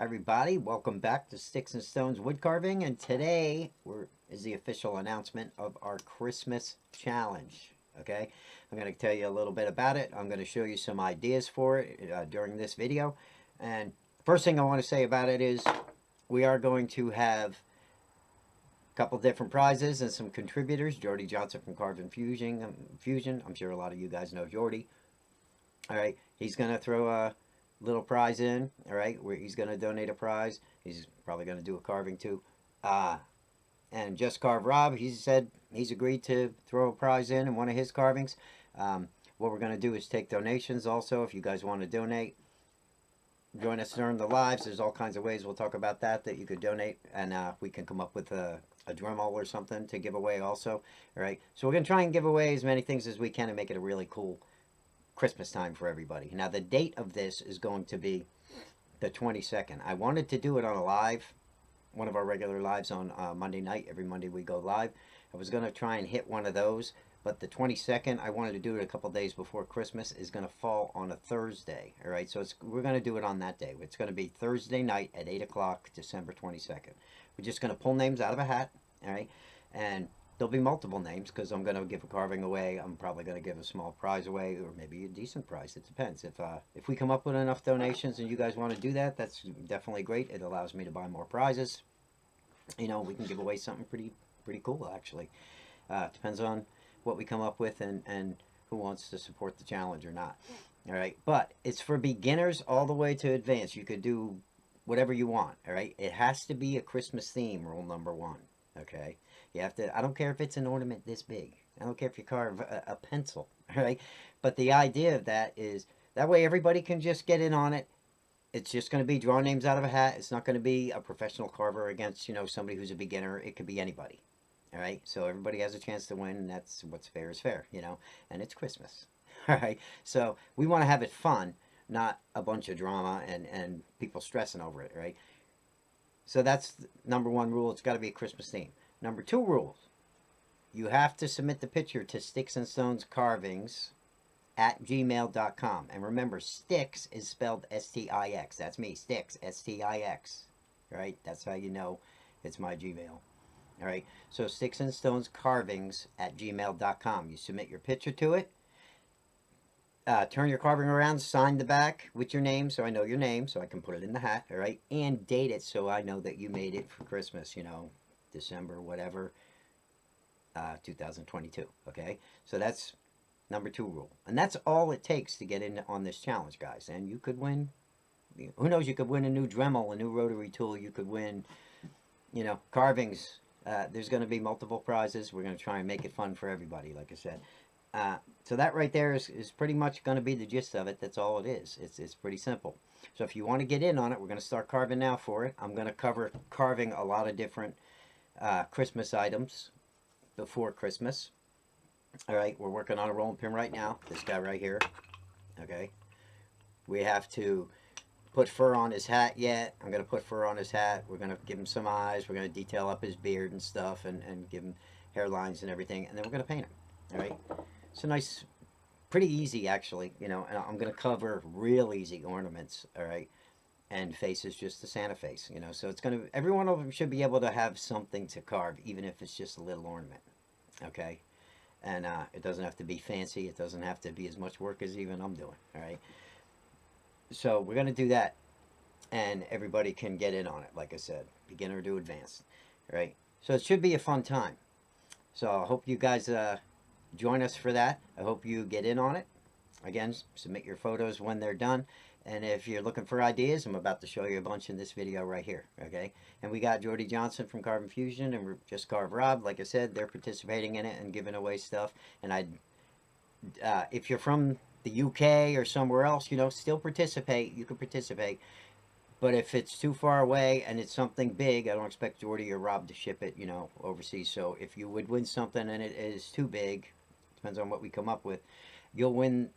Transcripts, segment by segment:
Everybody, welcome back to Sticks and Stones Wood Carving, and today is the official announcement of our Christmas challenge. Okay, I'm going to tell you a little bit about it. I'm going to show you some ideas for it during this video. And first thing I want to say about it is we are going to have a couple different prizes and some contributors. Jordy Johnson from Carve and Fusion. I'm sure a lot of you guys know Jordy. All right, he's going to throw a little prize in, all right, where he's going to donate a prize. He's probably going to do a carving too. And Just Carve Rob, he said he's agreed to throw a prize in one of his carvings. What we're going to do is take donations also. If you guys want to donate, join us during the lives. There's all kinds of ways we'll talk about that you could donate, and we can come up with a Dremel or something to give away also. All right, so we're going to try and give away as many things as we can and make it a really cool Christmas time for everybody. Now, the date of this is going to be the 22nd. I wanted to do it on a live, one of our regular lives on Monday night. Every Monday we go live. I was going to try and hit one of those, but the 22nd, I wanted to do it a couple days before Christmas, is going to fall on a Thursday. All right, so we're going to do it on that day. It's going to be Thursday night at 8 o'clock, December 22nd. We're just going to pull names out of a hat, all right, and there'll be multiple names because I'm going to give a carving away. I'm probably going to give a small prize away, or maybe a decent prize. It depends. If we come up with enough donations and you guys want to do that, that's definitely great. It allows me to buy more prizes. You know, we can give away something pretty cool, actually. Depends on what we come up with and who wants to support the challenge or not. All right, but it's for beginners all the way to advanced. You could do whatever you want. All right, it has to be a Christmas theme. Rule number one. Okay, you have to. I don't care if it's an ornament this big. I don't care if you carve a pencil. All right, but the idea of that is that way everybody can just get in on it. It's just going to be draw names out of a hat. It's not going to be a professional carver against, you know, somebody who's a beginner. It could be anybody. All right, so everybody has a chance to win, and that's what's fair is fair, you know. And it's Christmas. All right, so we want to have it fun, not a bunch of drama and people stressing over it, right? So that's number one rule. It's got to be a Christmas theme. Number two rule, you have to submit the picture to Sticks and Stones Carvings at gmail.com. And remember, Sticks is spelled S-T-I-X. That's me, Sticks, S-T-I-X. Right? That's how you know it's my Gmail. All right? So Sticks and Stones Carvings at gmail.com. You submit your picture to it. Turn your carving around, sign the back with your name so I know your name so I can put it in the hat, all right? And date it so I know that you made it for Christmas, you know, December, whatever, 2022, okay? So that's number two rule. And that's all it takes to get in on this challenge, guys. And you could win, who knows, you could win a new Dremel, a new rotary tool. You could win, you know, carvings. There's going to be multiple prizes. We're going to try and make it fun for everybody, like I said. So that right there is pretty much going to be the gist of it. That's all it is. It's pretty simple. So if you want to get in on it, we're going to start carving now for it. I'm going to cover carving a lot of different Christmas items before Christmas. All right, we're working on a rolling pin right now. This guy right here. Okay. We have to put fur on his hat yet. I'm going to put fur on his hat. We're going to give him some eyes. We're going to detail up his beard and stuff and give him hairlines and everything. And then we're going to paint him. All right. It's a nice, pretty easy actually, you know, and I'm going to cover real easy ornaments, all right, and faces, just the Santa face, you know, so it's going to, every one of them should be able to have something to carve, even if it's just a little ornament, okay, and it doesn't have to be fancy, it doesn't have to be as much work as even I'm doing, all right, so we're going to do that, and everybody can get in on it, like I said, beginner to advanced, all right, so it should be a fun time, so I hope you guys, join us for that. I hope you get in on it. Again, submit your photos when they're done. And if you're looking for ideas, I'm about to show you a bunch in this video right here. Okay. And we got Jordy Johnson from Carve and Fusion and Just Carve Rob. Like I said, they're participating in it and giving away stuff. And if you're from the UK or somewhere else, you know, still participate. You can participate. But if it's too far away and it's something big, I don't expect Jordy or Rob to ship it, you know, overseas. So if you would win something and it is too big, depends on what we come up with, you'll win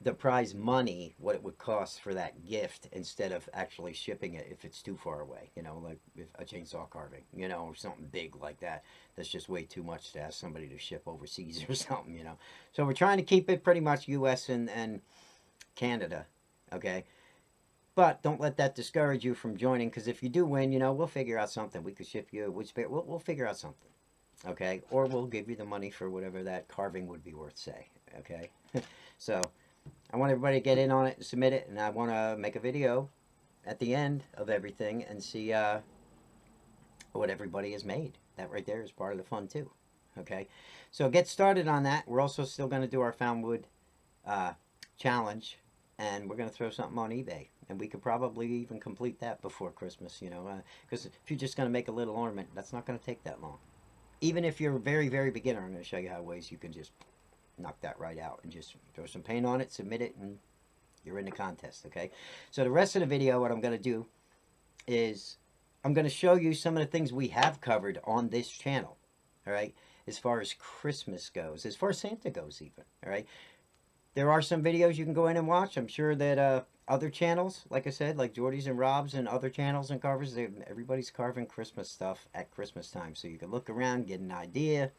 the prize money, what it would cost for that gift, instead of actually shipping it if it's too far away, you know, like a chainsaw carving, you know, or something big like that. That's just way too much to ask somebody to ship overseas or something, you know. So we're trying to keep it pretty much US and Canada, okay? But don't let that discourage you from joining, because if you do win, we'll figure out something. We could ship you a wood spare. We'll figure out something, okay? Or we'll give you the money for whatever that carving would be worth, say, okay? So I want everybody to get in on it and submit it, and I want to make a video at the end of everything and see what everybody has made. That right there is part of the fun too, okay? So get started on that. We're also still going to do our found wood challenge, and we're going to throw something on eBay, and we could probably even complete that before Christmas, because if you're just going to make a little ornament, that's not going to take that long. Even if you're a very, very beginner, I'm going to show you how ways you can just knock that right out and just throw some paint on it, submit it, and you're in the contest, okay? So the rest of the video, what I'm going to do is I'm going to show you some of the things we have covered on this channel, all right? As far as Christmas goes, as far as Santa goes even, all right? There are some videos you can go in and watch. I'm sure that other channels, like I said, like Jordy's and Rob's and other channels and carvers, everybody's carving Christmas stuff at Christmas time. So you can look around, get an idea,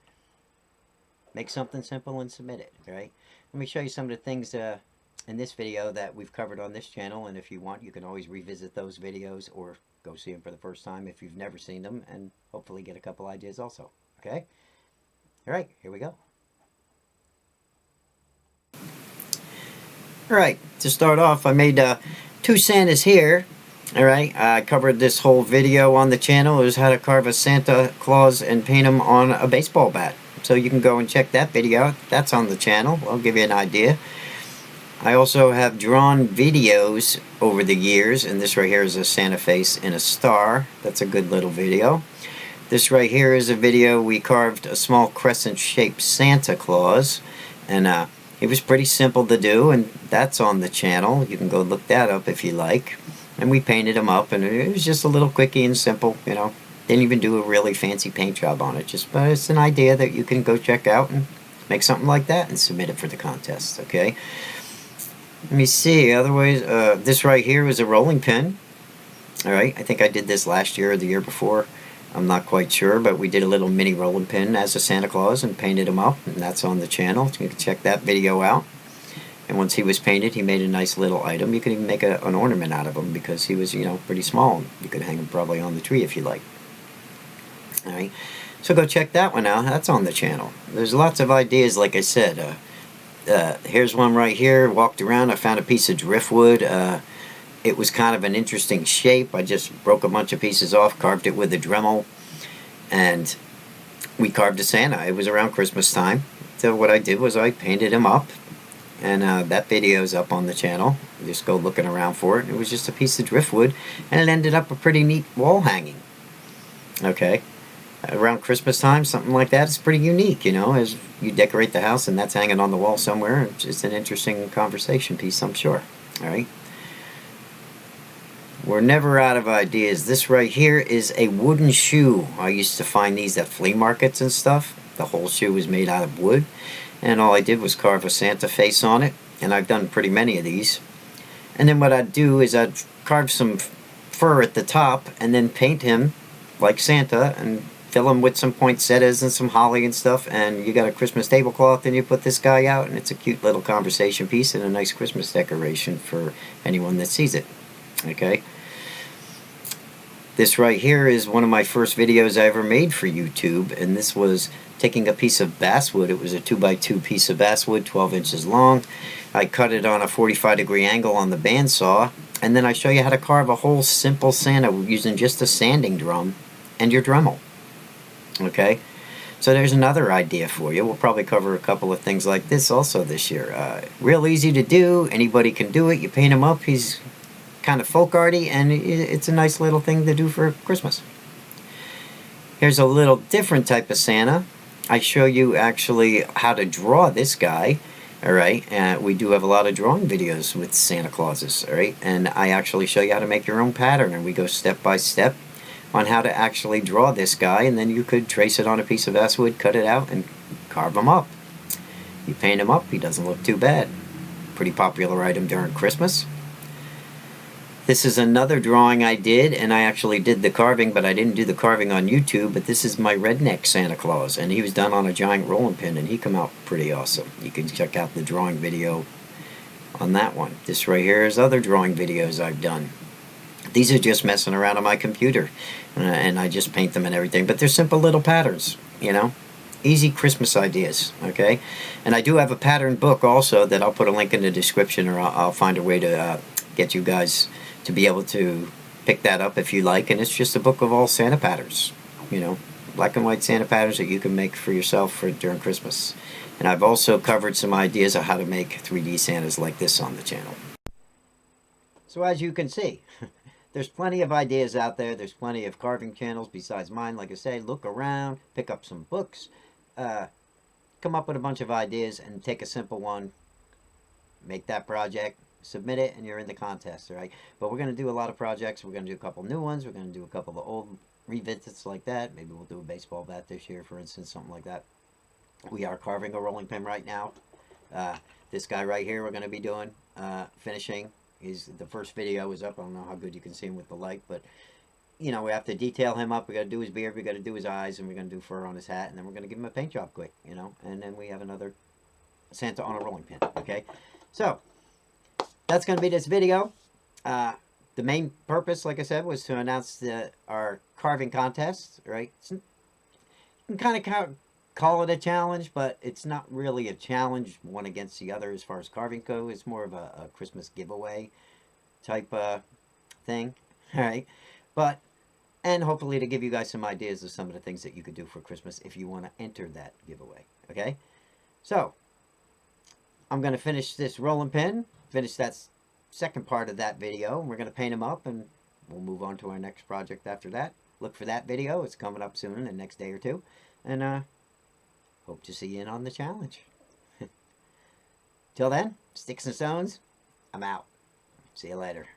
make something simple and submit it, all right? Let me show you some of the things in this video that we've covered on this channel, and if you want, you can always revisit those videos or go see them for the first time if you've never seen them, and hopefully get a couple ideas also, okay? All right, here we go. All right, to start off, I made 2 Santas here. All right, I covered this whole video on the channel. It was how to carve a Santa Claus and paint him on a baseball bat. So you can go and check that video out. That's on the channel. I'll give you an idea. I also have drawn videos over the years, and this right here is a Santa face in a star. That's a good little video. This right here is a video we carved a small crescent-shaped Santa Claus, and it was pretty simple to do, and that's on the channel. You can go look that up if you like. And we painted him up, and it was just a little quickie and simple, Didn't even do a really fancy paint job on it. But it's an idea that you can go check out and make something like that and submit it for the contest, okay? Let me see, otherwise, this right here is a rolling pin. All right, I think I did this last year or the year before. I'm not quite sure, but we did a little mini rolling pin as a Santa Claus and painted him up, and that's on the channel. You can check that video out. And once he was painted, he made a nice little item. You could even make an ornament out of him because he was, pretty small. You could hang him probably on the tree if you like. All right, so go check that one out. That's on the channel. There's lots of ideas, like I said. Here's one right here. Walked around. I found a piece of driftwood. It was kind of an interesting shape. I just broke a bunch of pieces off, carved it with a Dremel, and we carved a Santa. It was around Christmas time. So what I did was I painted him up, and that video's up on the channel. Just go looking around for it. It was just a piece of driftwood, and it ended up a pretty neat wall hanging. Okay. Around Christmas time, something like that is pretty unique, as you decorate the house and that's hanging on the wall somewhere. It's just an interesting conversation piece, I'm sure. All right. We're never out of ideas. This right here is a wooden shoe. I used to find these at flea markets and stuff. The whole shoe was made out of wood, and all I did was carve a Santa face on it, and I've done pretty many of these. And then what I'd do is I'd carve some fur at the top and then paint him like Santa and fill him with some poinsettias and some holly and stuff, and you got a Christmas tablecloth, and you put this guy out, and it's a cute little conversation piece and a nice Christmas decoration for anyone that sees it. Okay. This right here is one of my first videos I ever made for YouTube, and this was taking a piece of basswood. It was a 2x2 piece of basswood, 12 inches long. I cut it on a 45-degree angle on the bandsaw, and then I show you how to carve a whole simple Santa using just a sanding drum and your Dremel. Okay, so there's another idea for you. We'll probably cover a couple of things like this also this year. Real easy to do. Anybody can do it. You paint him up. He's kind of folk arty, and it's a nice little thing to do for Christmas. Here's a little different type of Santa. I show you actually how to draw this guy. All right, we do have a lot of drawing videos with Santa Clauses. All right, and I actually show you how to make your own pattern, and we go step by step on how to actually draw this guy, and then you could trace it on a piece of basswood, cut it out, and carve him up. You paint him up, he doesn't look too bad. Pretty popular item during Christmas. This is another drawing I did, and I actually did the carving, but I didn't do the carving on YouTube, but this is my redneck Santa Claus, and he was done on a giant rolling pin, and he came out pretty awesome. You can check out the drawing video on that one. This right here is other drawing videos I've done. These are just messing around on my computer, and I just paint them and everything. But they're simple little patterns, you know, easy Christmas ideas. Okay, and I do have a pattern book also that I'll put a link in the description, or I'll find a way to get you guys to be able to pick that up if you like. And it's just a book of all Santa patterns, you know, black and white Santa patterns that you can make for yourself for during Christmas. And I've also covered some ideas of how to make 3D Santas like this on the channel. So as you can see, there's plenty of ideas out there. There's plenty of carving channels besides mine. Like I say, look around, pick up some books, come up with a bunch of ideas and take a simple one, make that project, submit it, and you're in the contest, right? But we're going to do a lot of projects. We're going to do a couple new ones. We're going to do a couple of old revisits like that. Maybe we'll do a baseball bat this year, for instance, something like that. We are carving a rolling pin right now. This guy right here we're going to be doing, finishing. The first video is up. I don't know how good you can see him with the light, but you know, we have to detail him up. We got to do his beard, we got to do his eyes, and we're going to do fur on his hat, and then we're going to give him a paint job quick, you know, and then we have another Santa on a rolling pin. Okay, so that's going to be this video. The main purpose, like I said, was to announce our carving contest, right? You can kind of call it a challenge, but it's not really a challenge one against the other as far as carving goes. It's more of a Christmas giveaway type thing, all right? But, and hopefully to give you guys some ideas of some of the things that you could do for Christmas if you want to enter that giveaway, okay? So, I'm going to finish this rolling pin, finish that second part of that video, and we're going to paint them up, and we'll move on to our next project after that. Look for that video. It's coming up soon in the next day or two. And hope to see you in on the challenge. Till then, sticks and stones, I'm out. See you later.